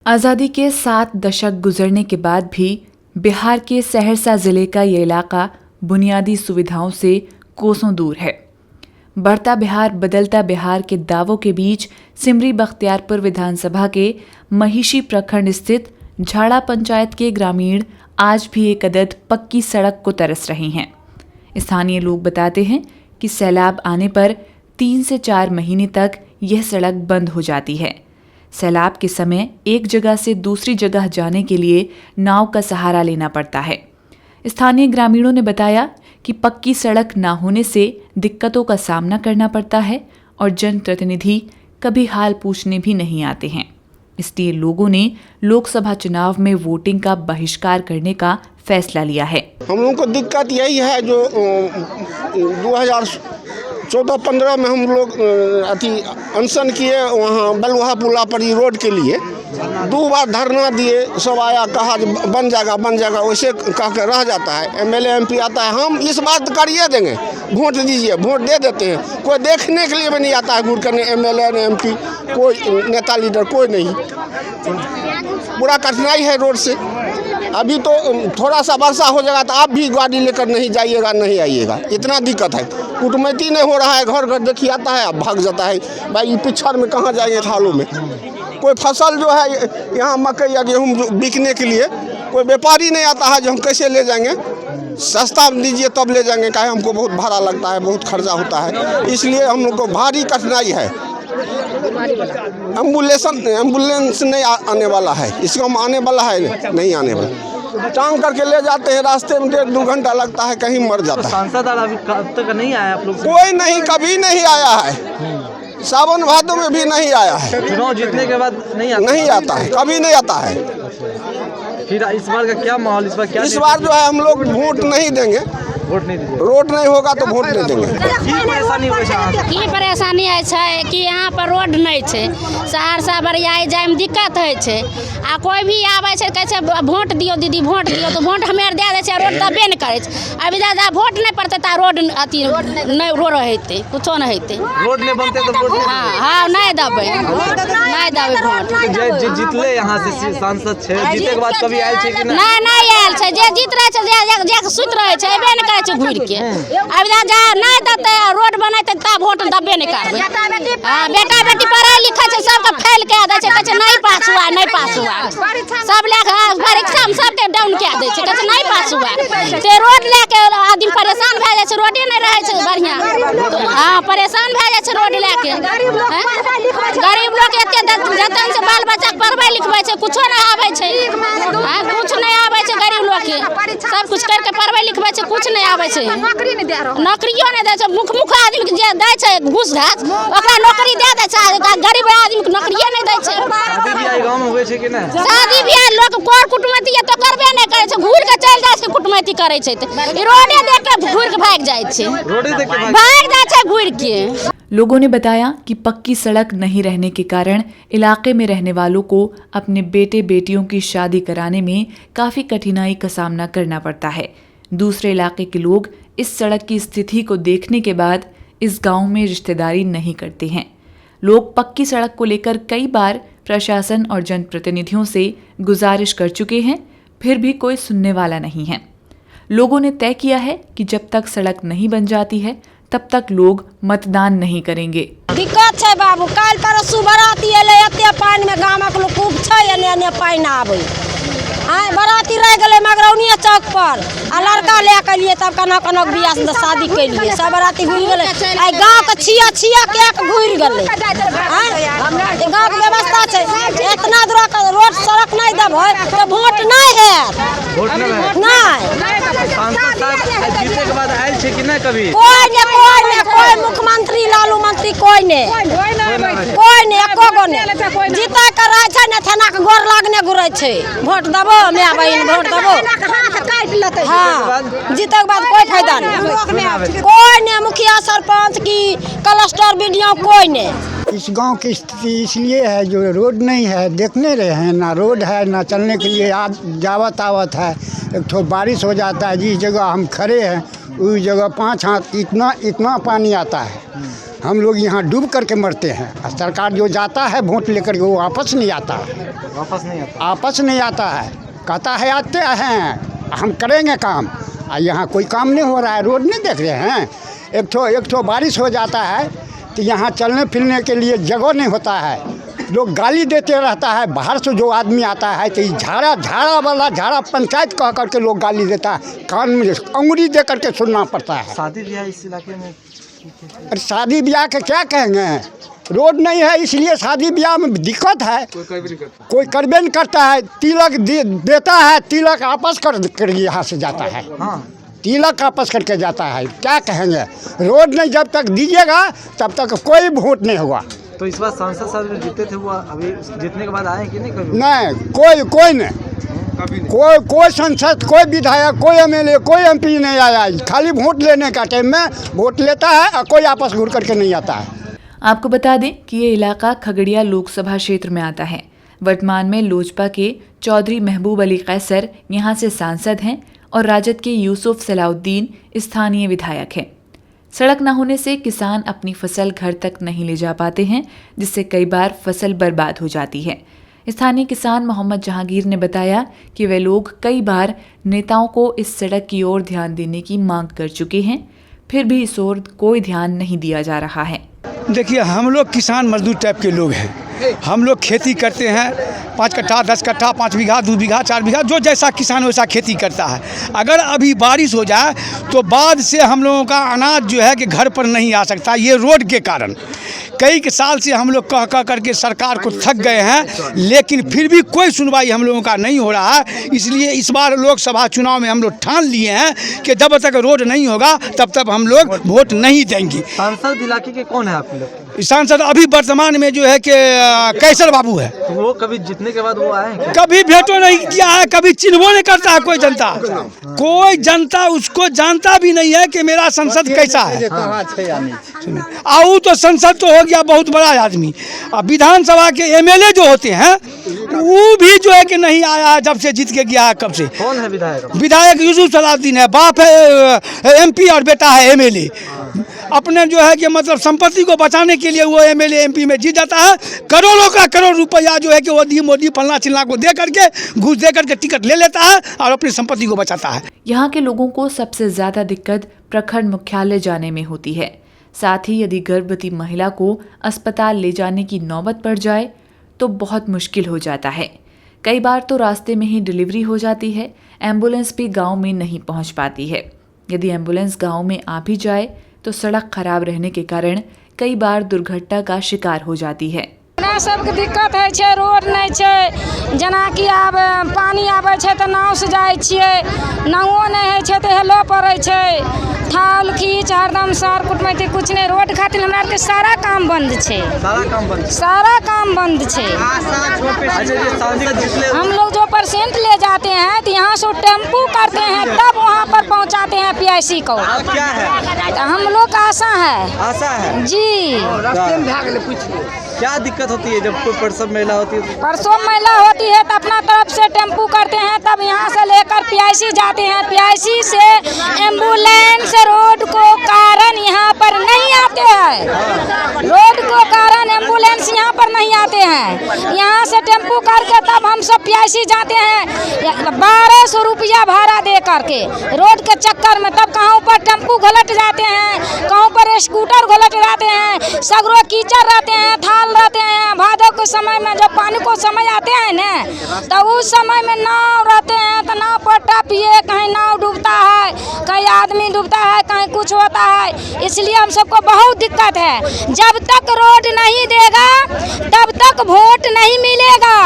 आज़ादी के 7 दशक गुजरने के बाद भी बिहार के सहरसा ज़िले का ये इलाका बुनियादी सुविधाओं से कोसों दूर है। बढ़ता बिहार बदलता बिहार के दावों के बीच सिमरी बख्तियारपुर विधानसभा के महिषी प्रखंड स्थित झाड़ा पंचायत के ग्रामीण आज भी एक अदद पक्की सड़क को तरस रहे हैं। स्थानीय लोग बताते हैं कि सैलाब आने पर 3 से 4 महीने तक यह सड़क बंद हो जाती है। सैलाब के समय एक जगह से दूसरी जगह जाने के लिए नाव का सहारा लेना पड़ता है। स्थानीय ग्रामीणों ने बताया कि पक्की सड़क न होने से दिक्कतों का सामना करना पड़ता है और जनप्रतिनिधि कभी हाल पूछने भी नहीं आते हैं। इसलिए लोगों ने लोकसभा चुनाव में वोटिंग का बहिष्कार करने का फैसला लिया है। हम लोगों को दिक्कत यही है जो 2014-15 में हम लोग अनशन किए वहाँ बलुहा पुला पर ही रोड के लिए 2 बार धरना दिए। सब आया कहा बन जाएगा वैसे कह के रह जाता है। एमएलए एमपी आता है, हम इस बात करिए देंगे, वोट दीजिए, वोट दे देते हैं। कोई देखने के लिए भी नहीं आता है वोट करने, एमएलए ने एमपी कोई नेता लीडर कोई नहीं। पूरा कठिनाई है रोड से। अभी तो थोड़ा सा वर्षा हो जाएगा तो आप भी गाड़ी लेकर नहीं जाइएगा, नहीं आइएगा, इतना दिक्कत है। कुटमैती नहीं हो रहा है, घर घर देखिए आता है, अब भाग जाता है। भाई पिछड़ में कहाँ जाएंगे थालों में। कोई फसल जो है यहाँ मकई या गेहूँ बिकने के लिए कोई व्यापारी नहीं आता है जो हम कैसे ले जाएंगे। सस्ता दीजिए तब ले जाएंगे, काहे हमको बहुत भाड़ा लगता है, बहुत खर्चा होता है, इसलिए हम लोग को भारी कठिनाई है। एम्बुलेंस नहीं आने वाला है, इसको हम आने वाला है नहीं आने वाला। टांग करके ले जाते हैं, रास्ते में 1.5-2 घंटा लगता है, कहीं मर जाता है। सांसद अभी कब तक नहीं आया आप लोग? कोई नहीं, कभी नहीं आया है। सावन भादों में भी नहीं आया है। चुनाव जीतने के बाद नहीं आता है, कभी नहीं आता है। फिर इस बार का क्या माहौल, इस बार जो है हम लोग वोट नहीं देंगे। वोट नहीं देंगे, रोड नहीं होगा तो वोट नहीं देंगे। की परेशानी है कि यहाँ पर रोड नहीं है। सहरसा बरिया जाए में दिक्कत है। आ कोई भी आवे है कहै छै वोट दियो दीदी, वोट दियो, तो वोट हमे दे दे छै, रोड दबे नहीं करे। अभी ज्यादा वोट नहीं पड़ते तो रोड अथी नहीं रो रहते, कुछो नहीं होते। रोड नहीं बनते तो वोट हाँ नहीं दबे वोट। जीतले यहाँ से सांसद छे, जीते के बाद कभी आयल छे कि नहीं आयल छे। जे जीत रहे छे जे सुत रहे छे, एबे नहीं करे छे घूर के। अब जा नहीं देते रोड बनते तब वोट दबे नहीं करबे। बेटा बेटी पढ़े लिखे छे, सबके फेल कए दे छे, कहै छे नहीं पास हुआ, नहीं पास हुआ। सब लेके परीक्षा में सबके डाउन कए दे छे, कहै छे नहीं पास हुआ। ते रोड लेके आदमी परेशान भए जाय छे, रोडे नहीं रहे छे बढ़िया। हां परेशान भए जाय छे रोड लेके। गरीब लोग एते जतन से बाल बच्चा पढ़बै लिखबै छे, कुछो नहीं आबै छे। हां कुछ नहीं आबै छे गरीब लोग के। सब कुछ करके पढ़बै लिखबै छे, कुछ नहीं आबै छे। नौकरियो नहीं दे छे। मुख आदमी के जे दे छे घूस घास, ओकरा नौकरी दे दे छे। गरीब आदमी के नौकरियो नहीं दे छे। शादी बियाह गांव में होय छे कि ना? शादी बियाह लोग कोर कुटमैती तो करबे नहीं करे छे, घूर के चल जाय छे कुटमैती करे छे। ई रोडे देख के घूर के भाग जाय छे, रोडे देख के भाग जाय छे घूर के। लोगों ने बताया कि पक्की सड़क नहीं रहने के कारण इलाके में रहने वालों को अपने बेटे बेटियों की शादी कराने में काफ़ी कठिनाई का सामना करना पड़ता है। दूसरे इलाके के लोग इस सड़क की स्थिति को देखने के बाद इस गांव में रिश्तेदारी नहीं करते हैं। लोग पक्की सड़क को लेकर कई बार प्रशासन और जनप्रतिनिधियों से गुजारिश कर चुके हैं, फिर भी कोई सुनने वाला नहीं है। लोगों ने तय किया है कि जब तक सड़क नहीं बन जाती है तब तक लोग मतदान नहीं करेंगे। दिक्कत है बाबू, काल परसू बराती एले, एते पानी में गामक लोग खूब छै, एने पानी आबै। हाँ बराती रह गए मगरौनिया चौक पर, आ लड़का ले के लिए तब कनक कनक बियाह से शादी के लिए सब बराती घुर गए। आई गाँव के छिया के घुर गए। गाँव के व्यवस्था है, इतना दूर का रोड सड़क नहीं देबै तो वोट नहीं है। जीते के बाद आयल छे कि ना कभी? कोई मुख्यमंत्री लालू मंत्री कोई नहीं एको गो नहीं। जीते के रहे छे ने थाना के गोर लागने घुरे छे, वोट देबो मैं बहन वोट देबो। हाँ जीते के बाद कोई फायदा नहीं, कोई नहीं। मुखिया सरपंच की क्लस्टर वीडियो कोई नहीं। इस गांव की स्थिति इसलिए है जो रोड नहीं है, देखने रहे हैं ना रोड है ना चलने के लिए जावत आवत है। एक तो बारिश हो जाता है, जिस जगह हम खड़े हैं उस जगह 5 हाथ इतना पानी आता है। हम लोग यहाँ डूब करके मरते हैं। और सरकार जो जाता है वोट लेकर के वो वापस नहीं आता है, वापस नहीं आता है। कहता है आते हैं हम करेंगे काम, और यहाँ कोई काम नहीं हो रहा है। रोड नहीं देख रहे हैं, एक ठो बारिश हो जाता है तो यहाँ चलने फिरने के लिए जगह नहीं होता है। लोग गाली देते रहता है, बाहर से जो आदमी आता है तो झाड़ा पंचायत कह करके लोग गाली देता है, कान में अंगुली दे करके सुनना पड़ता है। शादी ब्याह इस इलाके में, अरे शादी ब्याह के क्या कहेंगे, रोड नहीं है इसलिए शादी ब्याह में दिक्कत है। कोई करबे नहीं करता है। तिलक देता है, तिलक आपस कर यहाँ से जाता है। तिलक आपस करके जाता है। क्या कहेंगे, रोड नहीं जब तक दीजिएगा तब तक कोई वोट नहीं होगा। तो इस बार सांसद साहब जो जीते थे वो अभी जीतने के बाद आए कि नहीं कभी? नहीं, कोई नहीं, कोई सांसद, कोई विधायक, कोई एमएलए, कोई एमपी नहीं आया। खाली वोट लेने का टाइम में वोट लेता है और कोई आपस घूर करके नहीं आता है। आपको बता दें कि ये इलाका खगड़िया लोकसभा क्षेत्र में आता है। वर्तमान में लोजपा के चौधरी महबूब अली कैसर यहाँ से सांसद हैं और राजद के यूसुफ सलाउद्दीन स्थानीय विधायक हैं। सड़क न होने से किसान अपनी फसल घर तक नहीं ले जा पाते हैं, जिससे कई बार फसल बर्बाद हो जाती है। स्थानीय किसान मोहम्मद जहांगीर ने बताया कि वे लोग कई बार नेताओं को इस सड़क की ओर ध्यान देने की मांग कर चुके हैं, फिर भी इस ओर कोई ध्यान नहीं दिया जा रहा है। देखिए, हम लोग किसान मजदूर टाइप के लोग हैं। हम लोग खेती करते हैं, 5 कट्ठा 10 कट्ठा 5 बीघा 2 बीघा 4 बीघा, जो जैसा किसान वैसा खेती करता है। अगर अभी बारिश हो जाए तो बाद से हम लोगों का अनाज जो है कि घर पर नहीं आ सकता, ये रोड के कारण। कई साल से हम लोग कह करके सरकार को थक गए हैं, लेकिन फिर भी कोई सुनवाई हम लोगों का नहीं हो रहा है। इसलिए इस बार लोकसभा चुनाव में हम लोग ठान लिए हैं कि जब तक रोड नहीं होगा तब तक हम लोग वोट नहीं देंगे। सांसद इलाके के कौन है आप लोग? सांसद अभी वर्तमान में जो है कि कैसर बाबू है। तो वो कभी जीतने के बाद वो आए क्या? कभी भेंटो नहीं किया है, कभी चिन्हबो नहीं करता है कोई जनता उसको जानता भी नहीं है कि मेरा संसद कैसा है। आऊ तो संसद तो हो गया बहुत बड़ा आदमी, अब विधानसभा के एमएलए जो होते हैं वो भी जो है कि नहीं आया है, जब से जीत के गया है। कब से? कौन है विधायक? विधायक यूसुफ सलाउद्दीन है, बाप है एमपी और बेटा है एमएलए। अपने जो है कि मतलब संपत्ति को बचाने के लिए वो एमएलए एमपी में जीत जाता है। करोड़ों का करोड़ रुपया जो है कि वो मोदी फलना चिल्ला को दे करके घूस दे करके टिकट ले लेता है और अपनी संपत्ति को बचाता है। यहाँ के लोगों को सबसे ज्यादा दिक्कत प्रखंड मुख्यालय जाने में होती है। साथ ही यदि गर्भवती महिला को अस्पताल ले जाने की नौबत पड़ जाए तो बहुत मुश्किल हो जाता है। कई बार तो रास्ते में ही डिलीवरी हो जाती है। एम्बुलेंस भी गांव में नहीं पहुंच पाती है। यदि एम्बुलेंस गांव में आ भी जाए तो सड़क खराब रहने के कारण कई बार दुर्घटना का शिकार हो जाती है। सबके दिक्कत है छे, रोड नहीं छे। जना कि आब पानी आवे छे तो नाव से जाए छिए, नावो नहीं है छे तो हेलो पड़े छे। थाल खींच हरदम सर कुटमैती कुछ नहीं। रोड खातिर हमरा के सारा काम बंद छे, सारा काम बंद छे। हम लोग जो पेशेंट ले जाते हैं तो यहाँ से टेम्पू करते हैं तब वहाँ पर पहुँचाते हैं पीआईसी को। क्या है? हम लोग का आशा है। आशा है जी। क्या दिक्कत होती है जब कोई प्रसव महिला होती है? प्रसव महिला होती है तो अपना तरफ से टेम्पू करते हैं, तब यहाँ से लेकर पीआईसी जाते हैं। पीआईसी से एम्बुलेंस रोड को कारण यहाँ पर नहीं आते हैं। रोड को कारण एम्बुलेंस यहाँ पर नहीं आते हैं। यहाँ से टेम्पू करके तब हम सब पीआईसी जाते हैं 1200 रुपया भाड़ा दे करके रोड के चक्कर में। तब कहाँ पर टेम्पू घुलट जाते हैं, कहाँ पर स्कूटर घुलट जाते हैं, सगरो कीचड़ रहते हैं, थाल रहते हैं। भादव के समय में जब पानी को समय आते हैं ना तो उस समय में नाव रहते हैं तो नाव पर टपिए, कहीं नाव डूबता है, कहीं आदमी डूबता है, कहीं कुछ होता है। इसलिए हम सबको बहुत दिक्कत है। जब तक रोड नहीं देगा तब तक वोट नहीं मिलेगा।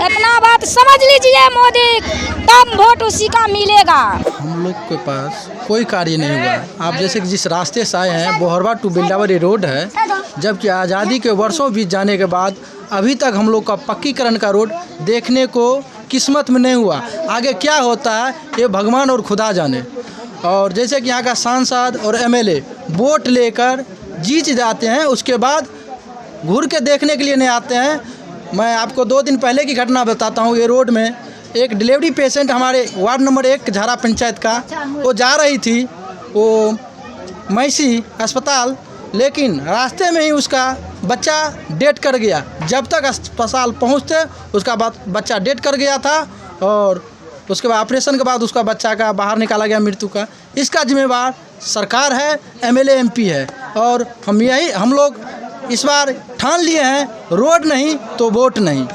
इतना बात समझ लीजिए मोदी, तब वोट उसी का मिलेगा। हम लोग के पास कोई कार्य नहीं हुआ। आप जैसे कि जिस रास्ते से आए हैं बोहरवा टू बिल्डावरी रोड है, जबकि आज़ादी के वर्षों बीत जाने के बाद अभी तक हम लोग का पक्कीकरण का रोड देखने को किस्मत में नहीं हुआ। आगे क्या होता है ये भगवान और खुदा जाने। और जैसे कि यहाँ का सांसद और एमएलए वोट लेकर जीत जाते हैं, उसके बाद घूर के देखने के लिए नहीं आते हैं। मैं आपको 2 दिन पहले की घटना बताता हूँ। ये रोड में एक डिलीवरी पेशेंट हमारे वार्ड नंबर 1 झारा पंचायत का, वो जा रही थी वो मैसी अस्पताल, लेकिन रास्ते में ही उसका बच्चा डेथ कर गया। जब तक अस्पताल पहुँचते उसका बच्चा डेथ कर गया था और उसके बाद ऑपरेशन के बाद उसका बच्चा का बाहर निकाला गया मृत्यु का। इसका जिम्मेवार सरकार है, एमएलए एमपी है। और हम लोग इस बार ठान लिए हैं, रोड नहीं तो वोट नहीं।